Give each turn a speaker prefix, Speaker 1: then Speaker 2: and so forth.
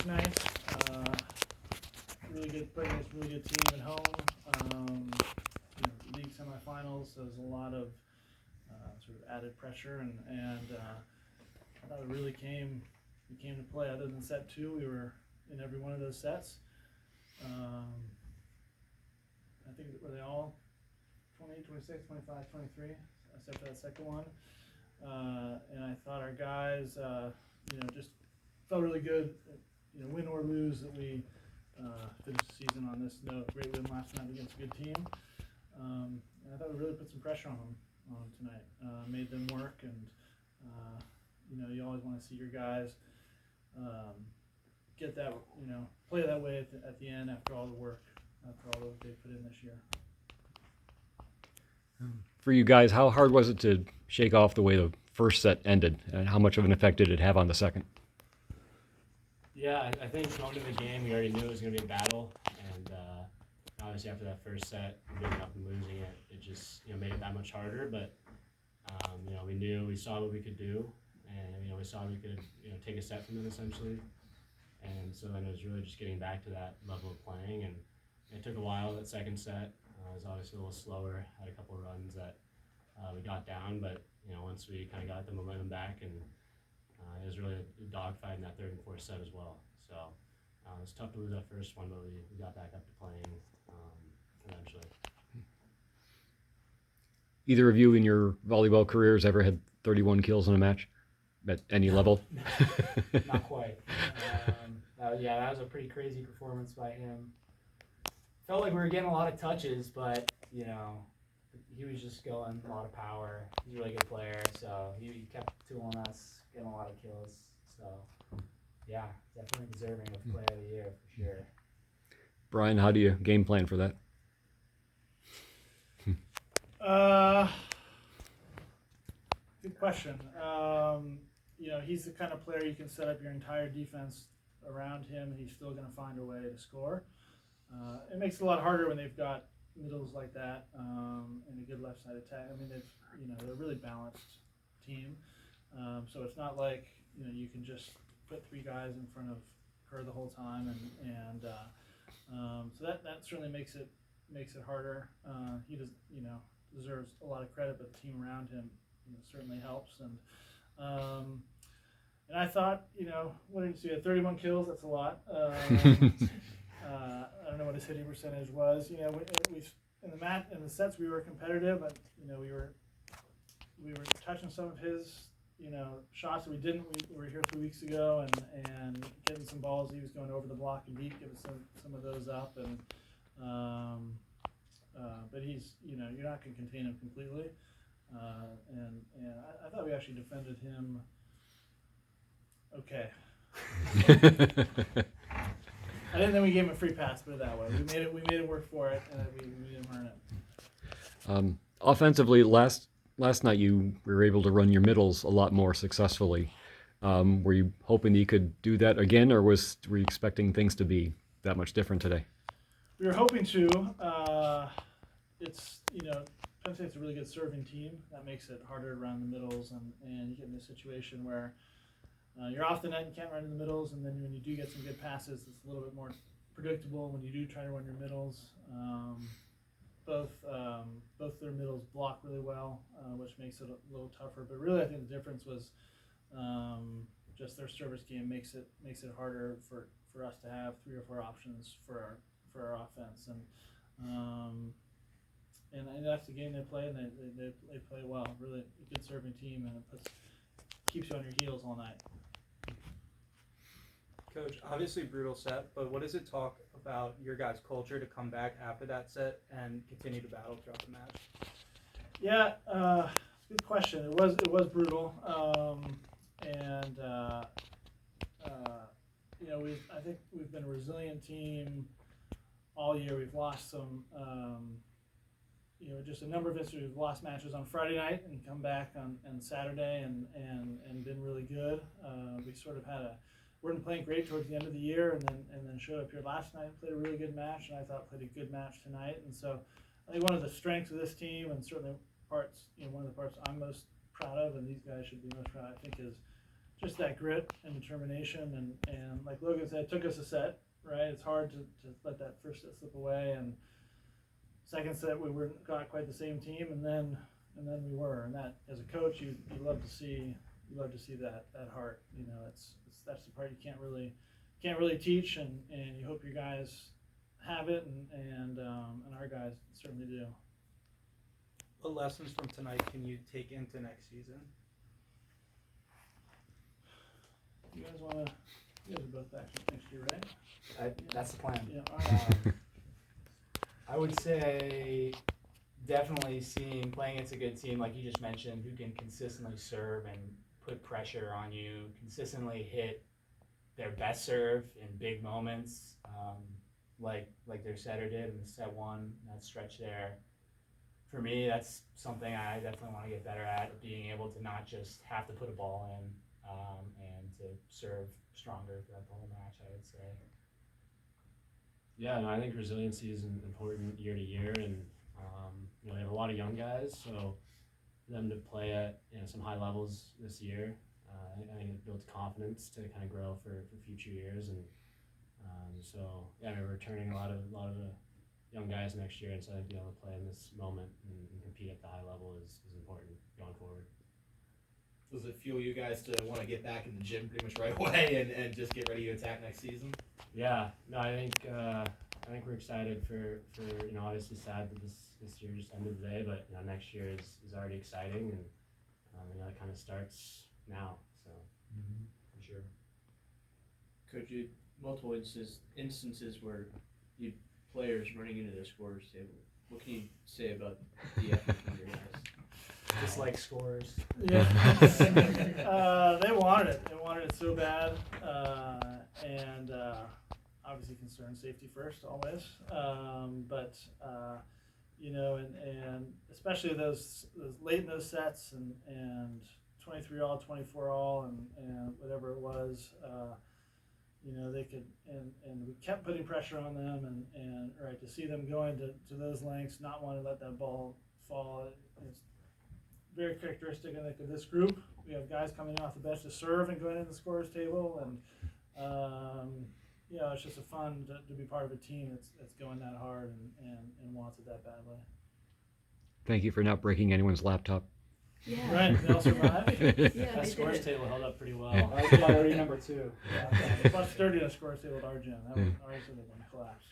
Speaker 1: nice. Really good, playing against a really good team at home. League semifinals, so there's a lot of sort of added pressure, and I thought it really came to play. Other than set 2, we were in every one of those sets. I think were they all 20, 26, 25, 23, except for that second one. And I thought our guys, just felt really good. Win or lose, that we finished the season on this note. Great win last night against a good team. And I thought we really put some pressure on them tonight. Made them work, and you always want to see your guys get that, play that way at the end after all the work, after all that they put in this year.
Speaker 2: For you guys, how hard was it to shake off the way the first set ended, and how much of an effect did it have on the second?
Speaker 3: Yeah, I think going to the game, we already knew it was going to be a battle, and obviously after that first set, giving up and losing it, it just made it that much harder. But we saw what we could do, and we saw we could take a set from them essentially, and so then it was really just getting back to that level of playing, and it took a while. That second set was obviously a little slower. Had a couple of runs that we got down, but once we kind of got the momentum back, and it was really a dogfight in that third and fourth set as well. So it was tough to lose that first one, but we got back up to playing eventually.
Speaker 2: Either of you in your volleyball careers ever had 31 kills in a match at any level?
Speaker 4: Not quite. That was a pretty crazy performance by him. Felt like we were getting a lot of touches, but he was just going a lot of power. He's a really good player, so he kept tooling us, getting a lot of kills. So yeah, definitely deserving of Player of the Year for sure.
Speaker 2: Brian, how do you game plan for that?
Speaker 1: Good question. He's the kind of player you can set up your entire defense around him, and he's still going to find a way to score. It makes it a lot harder when they've got middles like that and a good left side attack. I mean, they're a really balanced team, so it's not like you can just put 3 guys in front of her the whole time, and so that certainly makes it harder. He does deserves a lot of credit, but the team around him certainly helps. And I thought, what did you see? 31 kills. That's a lot. I don't know what his hitting percentage was. We in the sets we were competitive, but we were touching some of his shots that we didn't. We were here 2 weeks ago, and getting some balls. He was going over the block and deep, giving some of those up, and but he's you're not going to contain him completely, and I thought we actually defended him okay. I didn't think we gave him a free pass, put it that way. We made it work for it, and we didn't earn it.
Speaker 2: Offensively, last night you were able to run your middles a lot more successfully. Were you hoping that you could do that again, or were you expecting things to be that much different today?
Speaker 1: We were hoping to. It's Penn State's a really good serving team. That makes it harder to run the middles, and you get in a situation where you're off the net and can't run in the middles, and then when you do get some good passes, it's a little bit more predictable when you do try to run your middles. Both their middles block really well, which makes it a little tougher. But really, I think the difference was just their service game makes it harder for us to have 3 or 4 options for our offense, and that's the game they play, and they play well. Really a good serving team, and it keeps you on your heels all night.
Speaker 5: Coach, obviously brutal set, but what does it talk about your guys' culture to come back after that set and continue to battle throughout the match?
Speaker 1: Yeah, good question. It was brutal, I think we've been a resilient team all year. We've lost some, just a number of instances. We've lost matches on Friday night and come back on Saturday and been really good. We sort of weren't playing great towards the end of the year, and then showed up here last night and played a really good match, and I thought played a good match tonight. And so I think one of the strengths of this team, and certainly one of the parts I'm most proud of, and these guys should be most proud, I think, is just that grit and determination, and like Logan said, it took us a set, right? It's hard to let that first set slip away, and second set we weren't got quite the same team, and then we were, and that as a coach you love to see that heart. You know, it's that's the part you can't really teach, and you hope your guys have it, and our guys certainly do.
Speaker 5: What lessons from tonight can you take into next season?
Speaker 1: You guys are both back next year, right?
Speaker 4: That's the plan.
Speaker 1: Yeah. All right.
Speaker 4: I would say definitely playing against a good team, like you just mentioned, who can consistently serve and put pressure on you, consistently hit their best serve in big moments, like their setter did in the set one, that stretch there. For me, that's something I definitely want to get better at, being able to not just have to put a ball in and to serve stronger throughout the whole match, I would say.
Speaker 3: Yeah, no, I think resiliency is important year to year, and we have a lot of young guys, so for them to play at some high levels this year, I think it builds confidence to kind of grow for future years, and so yeah, we're returning a lot of the young guys next year, and so I think being able to play in this moment and compete at the high level is important going forward.
Speaker 6: Does it fuel you guys to want to get back in the gym pretty much right away and just get ready to attack next season?
Speaker 3: Yeah, no, I think we're excited for obviously sad that this year just ended today, but next year is already exciting, and it kind of starts now. So for sure.
Speaker 7: Coach, you multiple instances where you players running into the scorers table. What can you say about the effort from your guys?
Speaker 4: Just like scores.
Speaker 1: Yeah. They wanted it. They wanted it so bad, and obviously concern safety first always. But and especially those late in those sets and 23 all, 24 all, and whatever it was. They could, and we kept putting pressure on them, and right, to see them going to those lengths, not wanting to let that ball fall. It's very characteristic, I think, of this group. We have guys coming off the bench to serve and going into the scorer's table, and it's just a fun to be part of a team that's going that hard and wants it that badly.
Speaker 2: Thank you for not breaking anyone's laptop.
Speaker 8: Yeah.
Speaker 1: Right, they all survived.
Speaker 8: Yeah,
Speaker 3: That
Speaker 8: they did
Speaker 3: scores
Speaker 8: it.
Speaker 3: table held up pretty well.
Speaker 4: That was priority number 2.
Speaker 1: Plus 30 on the scorer's table at our gym. That was ours would have been collapsed.